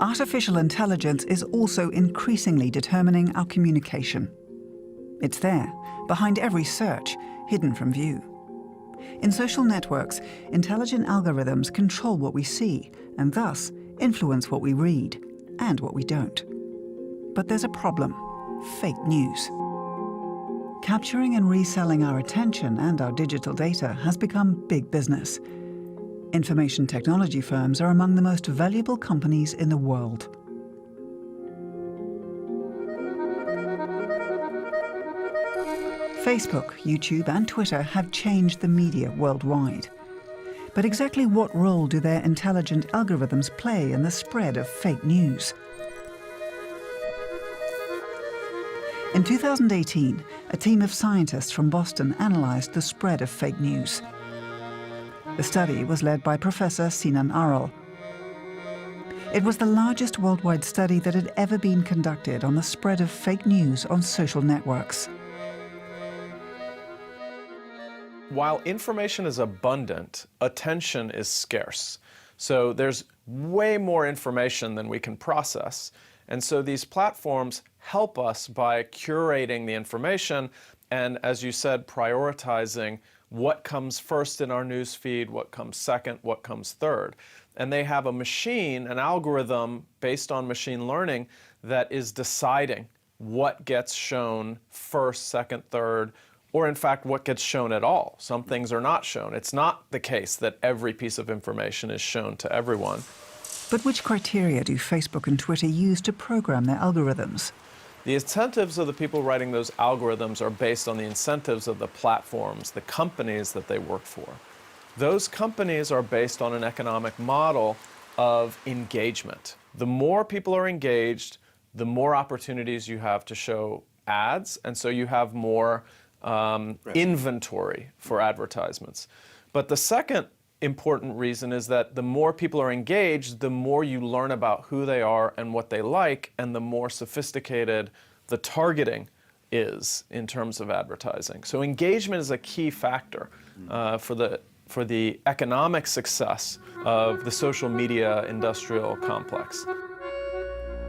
artificial intelligence is also increasingly determining our communication. It's there, behind every search, hidden from view. In social networks, intelligent algorithms control what we see and thus influence what we read and what we don't. But there's a problem: fake news. Capturing and reselling our attention and our digital data has become big business. Information technology firms are among the most valuable companies in the world. Facebook, YouTube, and Twitter have changed the media worldwide. But exactly what role do their intelligent algorithms play in the spread of fake news? In 2018, a team of scientists from Boston analyzed the spread of fake news. The study was led by Professor Sinan Aral. It was the largest worldwide study that had ever been conducted on the spread of fake news on social networks. While information is abundant, attention is scarce. So there's way more information than we can process. And so these platforms help us by curating the information and, as you said, prioritizing what comes first in our news feed, what comes second, what comes third. And they have a machine, an algorithm based on machine learning that is deciding what gets shown first, second, third, or in fact, what gets shown at all. Some things are not shown. It's not the case that every piece of information is shown to everyone. But which criteria do Facebook and Twitter use to program their algorithms? The incentives of the people writing those algorithms are based on the incentives of the platforms, the companies that they work for. Those companies are based on an economic model of engagement. The more people are engaged, the more opportunities you have to show ads, and so you have more inventory for advertisements. But the second important reason is that the more people are engaged, the more you learn about who they are and what they like, and the more sophisticated the targeting is in terms of advertising. So engagement is a key factor for the economic success of the social media industrial complex.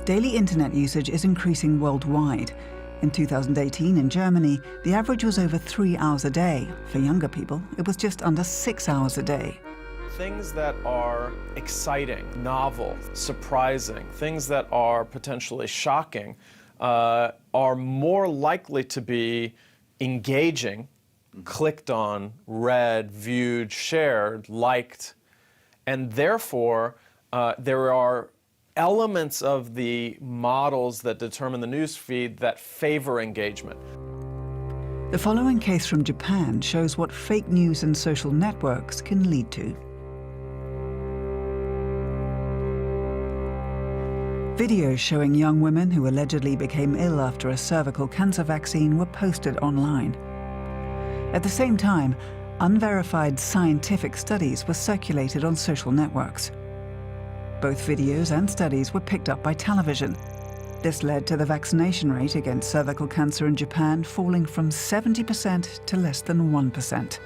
Daily internet usage is increasing worldwide. In 2018 in Germany, the average was over 3 hours a day. For younger people, it was just under 6 hours a day. Things that are exciting, novel, surprising, things that are potentially shocking are more likely to be engaging, clicked on, read, viewed, shared, liked, and therefore there are elements of the models that determine the news feed that favor engagement. The following case from Japan shows what fake news and social networks can lead to. Videos showing young women who allegedly became ill after a cervical cancer vaccine were posted online. At the same time, unverified scientific studies were circulated on social networks. Both videos and studies were picked up by television. This led to the vaccination rate against cervical cancer in Japan falling from 70% to less than 1%.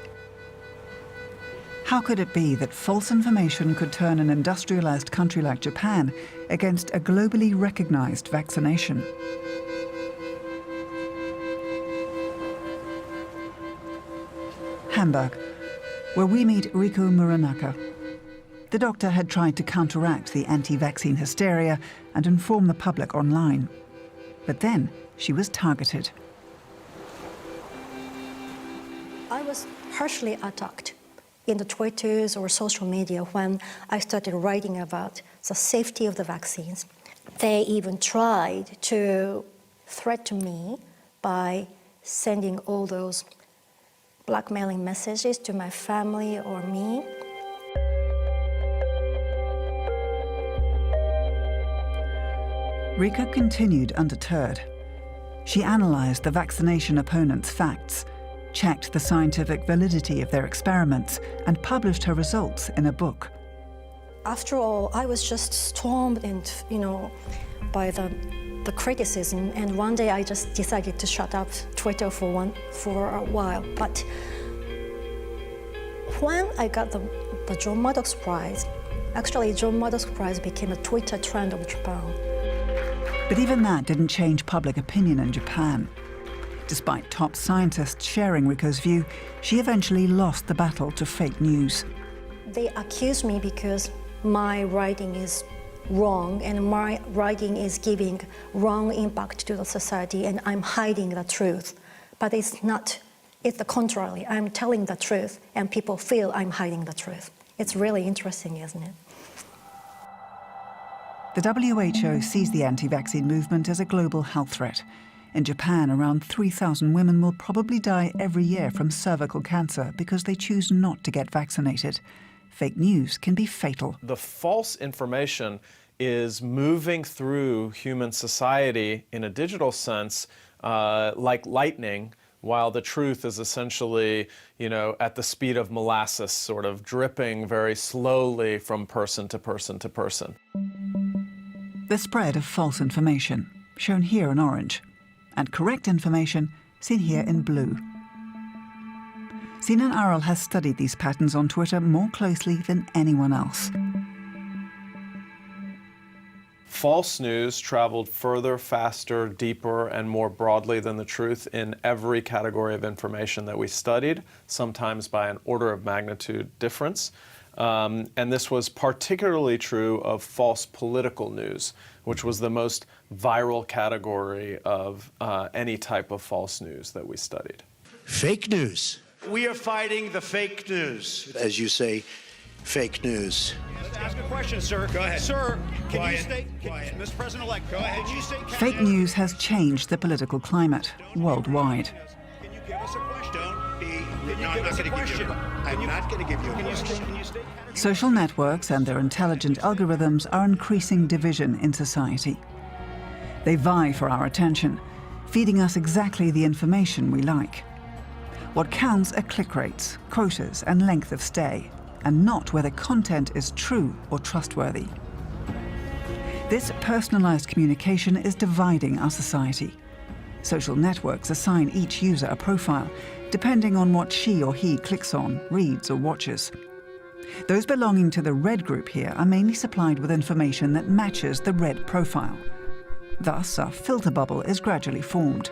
How could it be that false information could turn an industrialized country like Japan against a globally recognized vaccination? Hamburg, where we meet Riko Muranaka. The doctor had tried to counteract the anti-vaccine hysteria and inform the public online. But then she was targeted. I was harshly attacked in the Twitters or social media when I started writing about the safety of the vaccines. They even tried to threaten me by sending all those blackmailing messages to my family or me. Rika continued undeterred. She analyzed the vaccination opponents' facts, checked the scientific validity of their experiments, and published her results in a book. After all, I was just stormed and, by the criticism, and one day I just decided to shut up Twitter for a while. But when I got the John Maddox Prize, Actually, John Murdoch's prize became a Twitter trend of Japan. But even that didn't change public opinion in Japan. Despite top scientists sharing Riko's view, she eventually lost the battle to fake news. They accuse me because my writing is wrong and my writing is giving wrong impact to the society and I'm hiding the truth. But it's not, it's the contrary. I'm telling the truth and people feel I'm hiding the truth. It's really interesting, isn't it? The WHO sees the anti-vaccine movement as a global health threat. In Japan, around 3,000 women will probably die every year from cervical cancer because they choose not to get vaccinated. Fake news can be fatal. The false information is moving through human society in a digital sense like lightning, while the truth is essentially, at the speed of molasses, sort of dripping very slowly from person to person to person. The spread of false information, shown here in orange, and correct information, seen here in blue. Sinan Aral has studied these patterns on Twitter more closely than anyone else. False news traveled further, faster, deeper, and more broadly than the truth in every category of information that we studied, sometimes by an order of magnitude difference. And this was particularly true of false political news, which was the most viral category of any type of false news that we studied. Fake news. We are fighting the fake news. As you say, fake news. Ask a question, sir. Go ahead. Sir, can you state, Mr. President-elect, go ahead. Can you state Fake news has changed the political climate worldwide. Can you give us a question? I'm not going to give you a question. Social networks and their intelligent algorithms are increasing division in society. They vie for our attention, feeding us exactly the information we like. What counts are click rates, quotas, and length of stay, and not whether content is true or trustworthy. This personalized communication is dividing our society. Social networks assign each user a profile, depending on what she or he clicks on, reads, or watches. Those belonging to the red group here are mainly supplied with information that matches the red profile. Thus, a filter bubble is gradually formed.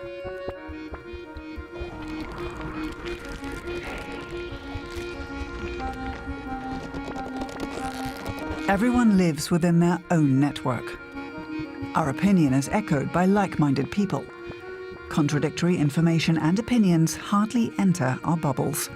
Everyone lives within their own network. Our opinion is echoed by like-minded people. Contradictory information and opinions hardly enter our bubbles.